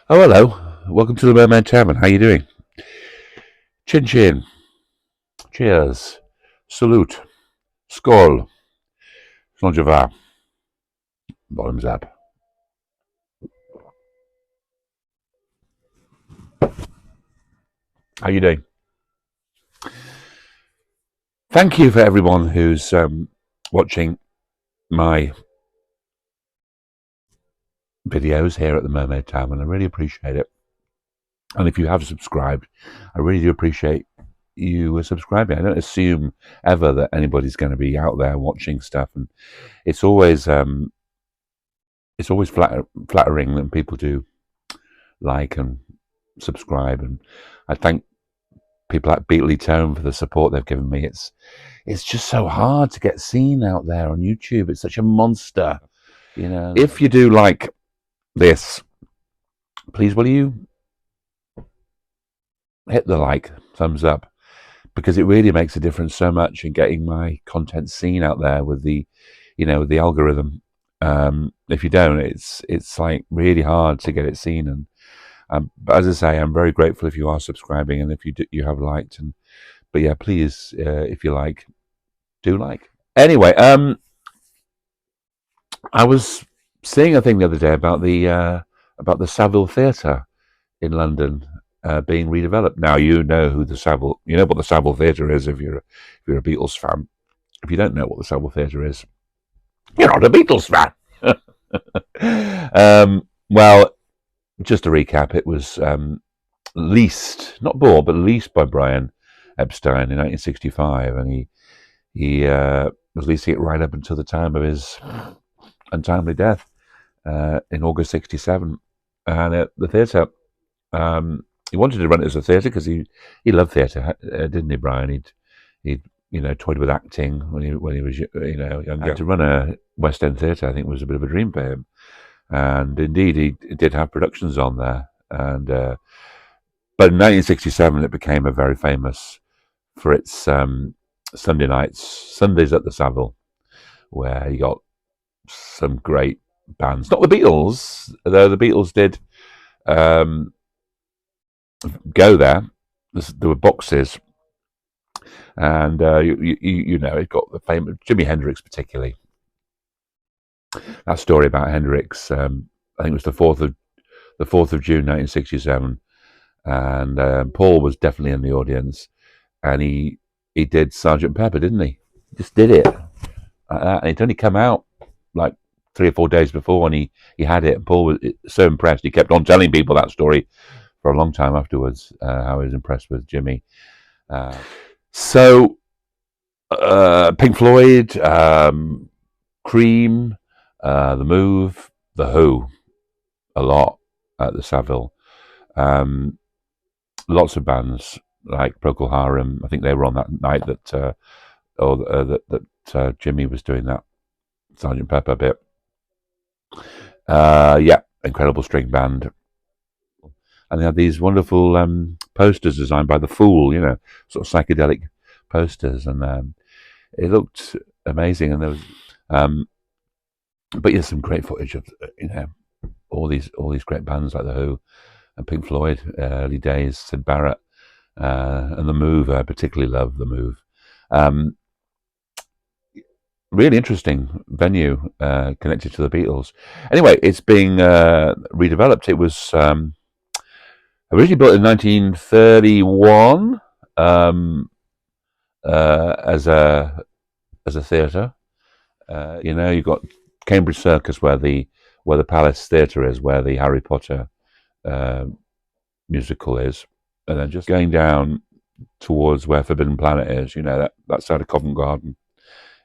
Oh, hello. Welcome to the Mermaid Tavern. How you doing? Chin chin. Cheers. Salute. Skål. Slonjava. Bottoms up. How you doing? Thank you for everyone who's watching my videos here at the Mermaid Tavern. I really appreciate it. And if you have subscribed, I really do appreciate you subscribing. I don't assume ever that anybody's going to be out there watching stuff, and it's always flattering that people do like and subscribe. And I thank people like Beatles Love for the support they've given me. It's just so hard to get seen out there on YouTube. It's such a monster, you know. If you do like this, please will you hit the like, thumbs up, because it really makes a difference so much in getting my content seen out there with the algorithm. If you don't, it's like really hard to get it seen. And but as I say, I'm very grateful if you are subscribing and if you have liked. But yeah, please, if you like, do like. Anyway, I was seeing a thing the other day about the Saville Theatre in London being redeveloped. Now you know what the Saville Theatre is if you're a Beatles fan. If you don't know what the Saville Theatre is, you're not a Beatles fan. Well, just to recap, it was leased, not bought, but leased by Brian Epstein in 1965, and he was leasing it right up until the time of his untimely death in August '67. And the theatre, he wanted to run it as a theatre because he loved theatre, didn't he, Brian? He'd toyed with acting when he was younger. And to run a West End theatre, I think, was a bit of a dream for him. And indeed, he did have productions on there. And but in 1967, it became a very famous for its Sundays at the Saville, where you got some great bands. Not the Beatles, though the Beatles did go there. There were boxes, and it got the famous Jimi Hendrix, particularly. That story about Hendrix, I think it was the 4th of June, 1967, and Paul was definitely in the audience, and he did Sergeant Pepper, didn't he? Just did it like that, and it'd only come out like 3 or 4 days before, and he had it. And Paul was so impressed. He kept on telling people that story for a long time afterwards, how he was impressed with Jimmy. So Pink Floyd, Cream, The Move, The Who, a lot at the Saville. Lots of bands like Procol Harum. I think they were on that night that Jimmy was doing that Sergeant Pepper bit. Yeah, incredible string band. And they had these wonderful posters designed by the Fool, sort of psychedelic posters, and it looked amazing. And there was, but yeah, some great footage of all these great bands like the Who and Pink Floyd, early days, Sid Barrett, and the Move. I particularly love the Move. Really interesting venue connected to the Beatles. Anyway, it's being redeveloped. It was originally built in 1931 as a theatre. You've got Cambridge Circus, where the Palace Theatre is, where the Harry Potter musical is, and then just going down towards where Forbidden Planet is. That side of Covent Garden.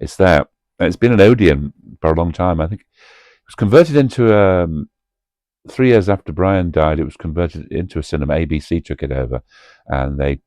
It's there. And it's been an Odeon for a long time. I think it was converted into 3 years after Brian died. It was converted into a cinema. ABC took it over, and they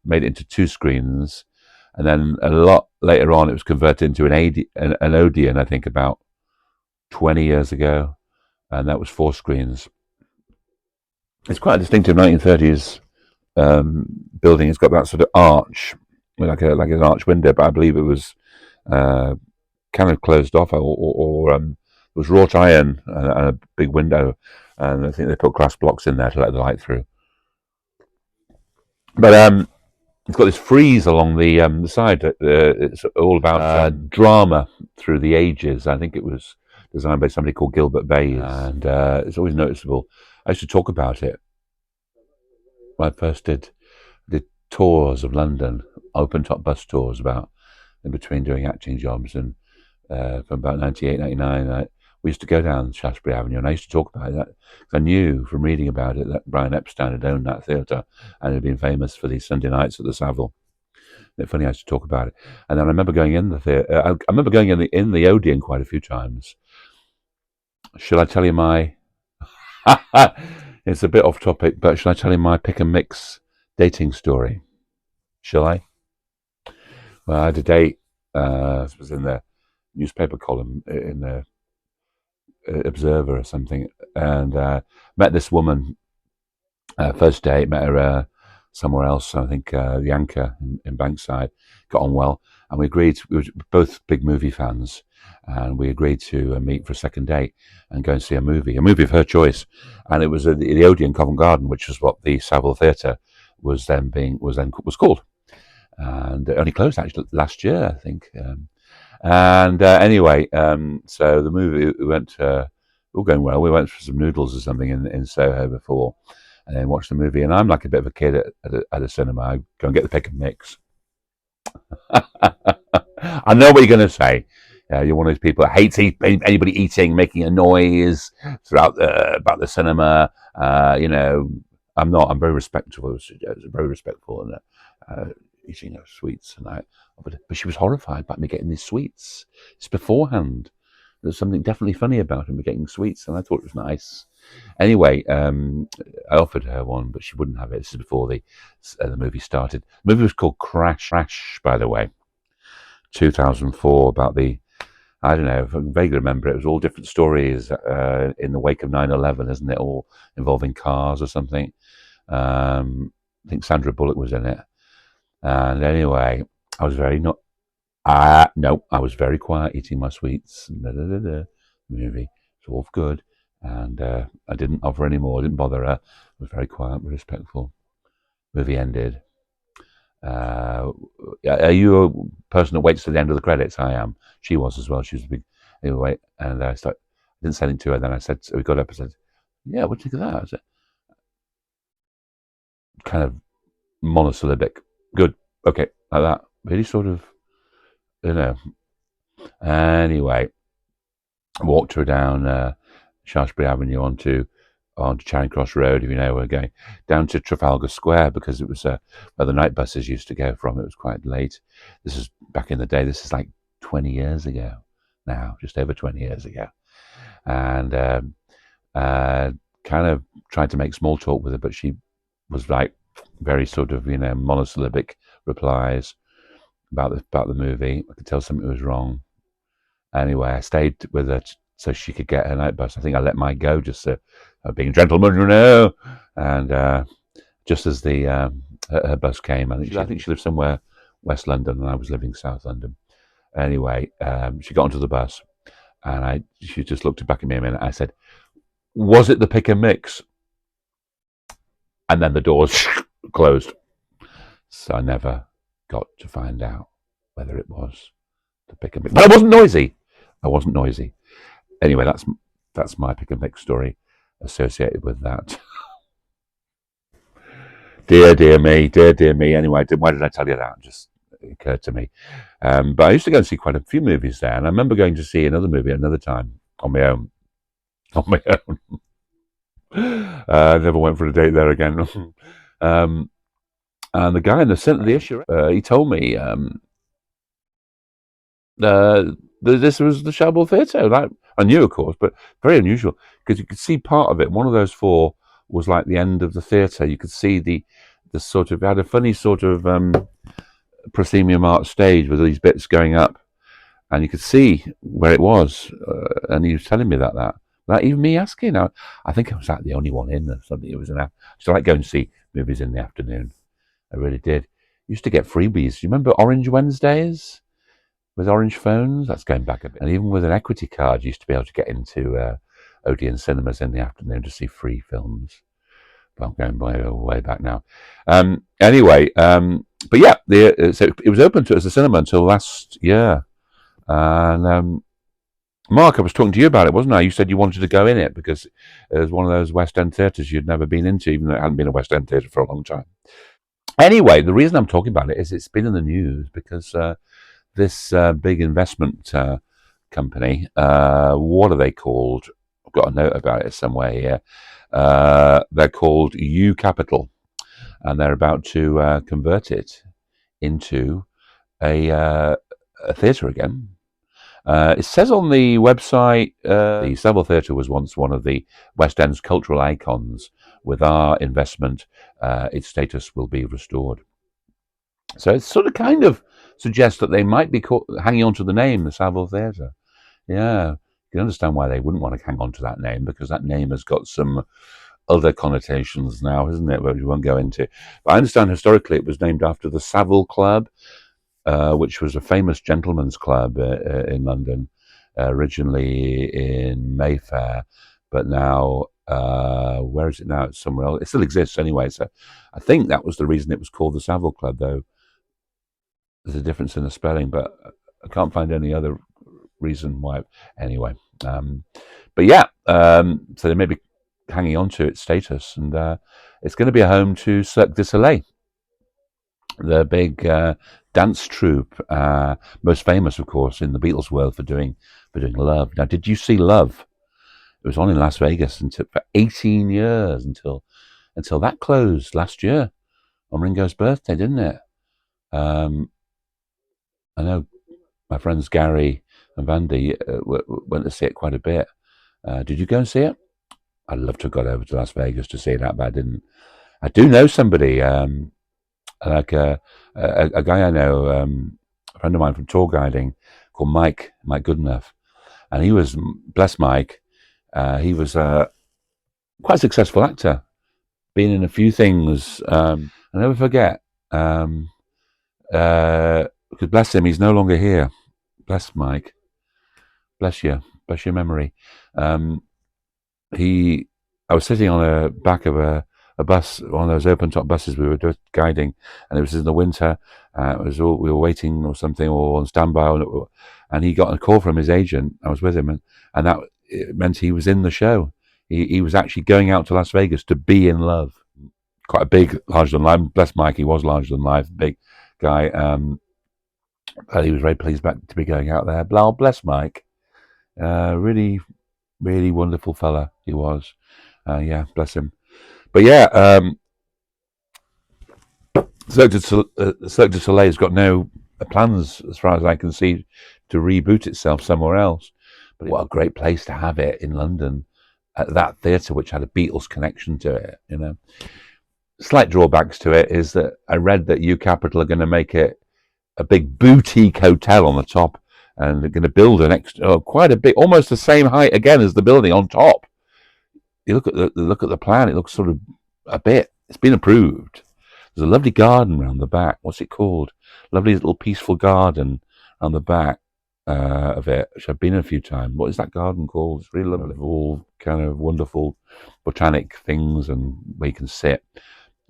made it into 2 screens. And then a lot later on, it was converted into an Odeon. I think about 20 years ago, and that was 4 screens. It's quite a distinctive 1930s building. It's got that sort of arch, like an arch window, but I believe it was kind of closed off, or it was wrought iron and a big window and I think they put glass blocks in there to let the light through. But it's got this frieze along the side. It's all about drama through the ages. I think it was designed by somebody called Gilbert Bays, and it's always noticeable. I used to talk about it when I first did tours of London, open-top bus tours, about in between doing acting jobs, and from about 98, 99, we used to go down Shaftesbury Avenue, and I used to talk about that because I knew from reading about it that Brian Epstein had owned that theatre and had been famous for these Sunday nights at the Saville. It's funny I used to talk about it, and then I remember going in the theatre. I remember going in the Odeon quite a few times. Shall I tell you my? It's a bit off topic, but shall I tell you my pick and mix dating story? Shall I? Well, I had a date. This was in the newspaper column in the Observer or something, and met this woman. First date, met her somewhere else. I think the Anchor in Bankside. Got on well, and we agreed. We were both big movie fans, and we agreed to meet for a second date and go and see a movie of her choice. And it was the Odeon Covent Garden, which was what the Saville Theatre was called, and it only closed actually last year, I think. Anyway, so the movie we went. All going well. We went for some noodles or something in Soho before, and then watched the movie. And I'm like a bit of a kid at a cinema. I go and get the pick and mix. I know what you're going to say. You're one of those people that hates anybody eating, making a noise throughout about the cinema. I'm not. I'm very respectful. Very respectful, and eating sweets. But she was horrified by me getting these sweets. It's beforehand. There's something definitely funny about him getting sweets, and I thought it was nice. Anyway, I offered her one, but she wouldn't have it. This is before the movie started. The movie was called Crash, by the way, 2004, about I don't know, if I can vaguely remember it was all different stories in the wake of 9/11, isn't it? All involving cars or something. I think Sandra Bullock was in it. And anyway, I was very no, I was very quiet eating my sweets. Movie, it's all good. And I didn't offer any more, didn't bother her. I was very quiet, very respectful. Movie ended. Are you a person that waits to the end of the credits? I am. She was as well. She was a big. Anyway, and I didn't say anything to her. Then I said, so we got up and said, yeah, what do you think of that? I said, kind of monosyllabic. Good. Okay. Like that. Really sort of, Anyway, walked her down Shaftesbury Avenue onto Charing Cross Road, if you know where we're going, down to Trafalgar Square, because it was where the night buses used to go from. It was quite late. This is back in the day. This is like 20 years ago now, just over 20 years ago. And kind of tried to make small talk with her, but she was like very sort of, monosyllabic replies about the movie. I could tell something was wrong. Anyway, I stayed with her so she could get her night bus. I think I let mine go just being a gentleman, And just as her bus came, I think she lived somewhere West London, and I was living South London. Anyway, she got onto the bus, and she just looked back at me a minute. I said, "Was it the pick and mix?" And then the doors closed, so I never got to find out whether it was the pick and mix. But I wasn't noisy. Anyway, that's my pick and mix story associated with that. Dear me. Anyway, why did I tell you that? It just occurred to me. But I used to go and see quite a few movies there, and I remember going to see another movie another time on my own. I never went for a date there again. And the guy in the centre of the issue, he told me this was the Saville Theatre. I knew, of course, but very unusual because you could see part of it. One of those four was like the end of the theatre. You could see the sort of, it had a funny sort of proscenium art stage with these bits going up, and you could see where it was. And he was telling me that even me asking, I think I was like the only one in or something. It was so I like going to see movies in the afternoon. I really did. Used to get freebies. Do you remember Orange Wednesdays? With orange phones, that's going back a bit. And even with an equity card, you used to be able to get into Odeon cinemas in the afternoon to see free films. But I'm going way back now. Anyway, but yeah, so it was open to as a cinema until last year. And Mark, I was talking to you about it, wasn't I? You said you wanted to go in it because it was one of those West End theatres you'd never been into, even though it hadn't been a West End theatre for a long time. Anyway, the reason I'm talking about it is it's been in the news because this big investment company, what are they called? I've got a note about it somewhere here. They're called U Capital, and they're about to convert it into a theatre again. It says on the website, the Saville Theatre was once one of the West End's cultural icons. With our investment, its status will be restored. So it sort of kind of suggests that they might be hanging on to the name, the Saville Theatre. Yeah, you can understand why they wouldn't want to hang on to that name, because that name has got some other connotations now, isn't it, which we won't go into. But I understand historically it was named after the Saville Club, which was a famous gentleman's club in London, originally in Mayfair, but now, where is it now? It's somewhere else. It still exists anyway, so I think that was the reason it was called the Saville Club, though there's a difference in the spelling, but I can't find any other reason why. Anyway, but yeah, so they may be hanging on to its status, and it's going to be a home to Cirque du Soleil, the big dance troupe, most famous, of course, in the Beatles world for doing Love. Now, did you see Love? It was on in Las Vegas for 18 years until that closed last year on Ringo's birthday, didn't it? I know my friends Gary and Vandy went to see it quite a bit. Did you go and see it? I'd love to have got over to Las Vegas to see that, but I didn't. I do know somebody, like a guy I know, a friend of mine from tour guiding, called Mike Goodenough, and he was, bless Mike, he was quite a successful actor, been in a few things. I'll never forget, because bless him, he's no longer here. Bless Mike, bless your memory. I was sitting on a back of a bus, one of those open top buses we were guiding, and it was in the winter. We were waiting or something, or on standby, and he got a call from his agent. I was with him, and that it meant he was in the show. He was actually going out to Las Vegas to be in Love. Quite a big, larger than life. Bless Mike, he was larger than life, big guy. But he was very pleased to be going out there. Bless Mike. Really, really wonderful fella he was. Yeah, bless him. But yeah, Cirque du Soleil has got no plans, as far as I can see, to reboot itself somewhere else. But what a great place to have it in London, at that theatre, which had a Beatles connection to it. You know, slight drawbacks to it is that I read that U Capital are going to make it a big boutique hotel on the top, and they're going to build an extra, quite a big, almost the same height again as the building on top. You look at the plan; it looks sort of a bit. It's been approved. There's a lovely garden around the back. What's it called? Lovely little peaceful garden on the back of it, which I've been in a few times. What is that garden called? It's really lovely. All kind of wonderful botanic things, and where you can sit.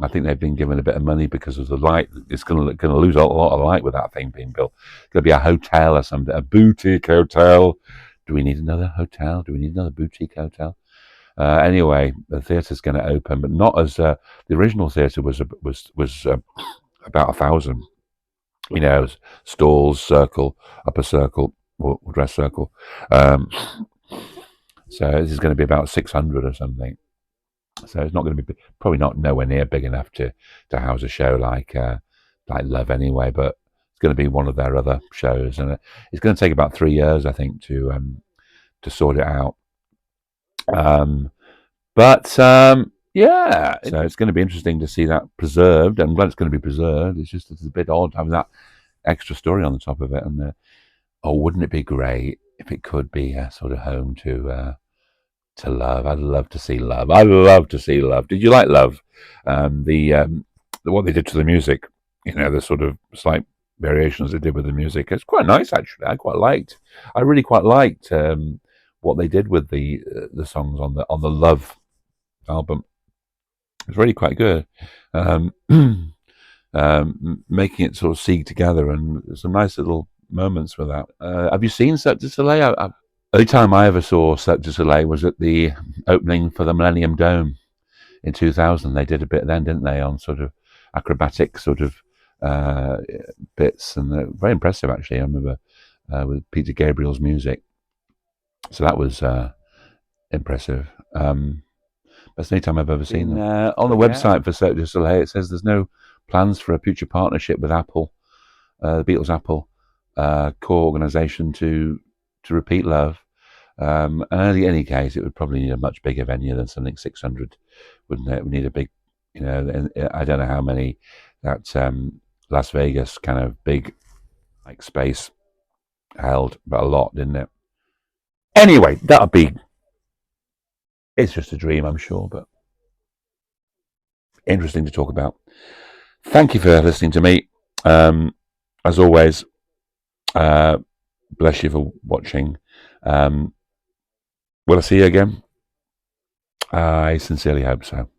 I think they've been given a bit of money because of the light. It's going to lose a lot of light with that thing being built. It's going to be a hotel or something, a boutique hotel. Do we need another hotel? Do we need another boutique hotel? Anyway, the theatre's going to open, but not as the original theatre was about 1,000. You know, stalls, circle, upper circle, or dress circle. So this is going to be about 600 or something. So it's not going to be, probably not nowhere near big enough to house a show like Love anyway, but it's going to be one of their other shows, and it's going to take about 3 years, I think, to sort it out. Yeah, so it's going to be interesting to see that preserved. I'm glad it's going to be preserved. It's a bit odd having that extra story on the top of it. And wouldn't it be great if it could be a sort of home to Love? I'd love to see Love. I'd love to see Love. Did you like Love? What they did to the music, you know, the sort of slight variations they did with the music. It's quite nice, actually. I really quite liked what they did with the songs on the Love album. It's really quite good. Um, Making it sort of seeg together, and some nice little moments with that. Have you seen Cirque du Soleil? The only time I ever saw Cirque du Soleil was at the opening for the Millennium Dome in 2000. They did a bit then, didn't they, on sort of acrobatic sort of uh, bits, and very impressive actually. I remember with Peter Gabriel's music, so that was impressive. That's the only time I've ever seen them. On the website for Cirque du Soleil, it says there's no plans for a future partnership with Apple, the Beatles Apple core organisation to repeat Love. And in any case, it would probably need a much bigger venue than something 600, wouldn't it? We need a big, I don't know how many that Las Vegas kind of big like space held, but a lot, didn't it? Anyway, it's just a dream, I'm sure, but interesting to talk about. Thank you for listening to me. As always, bless you for watching. Will I see you again? I sincerely hope so.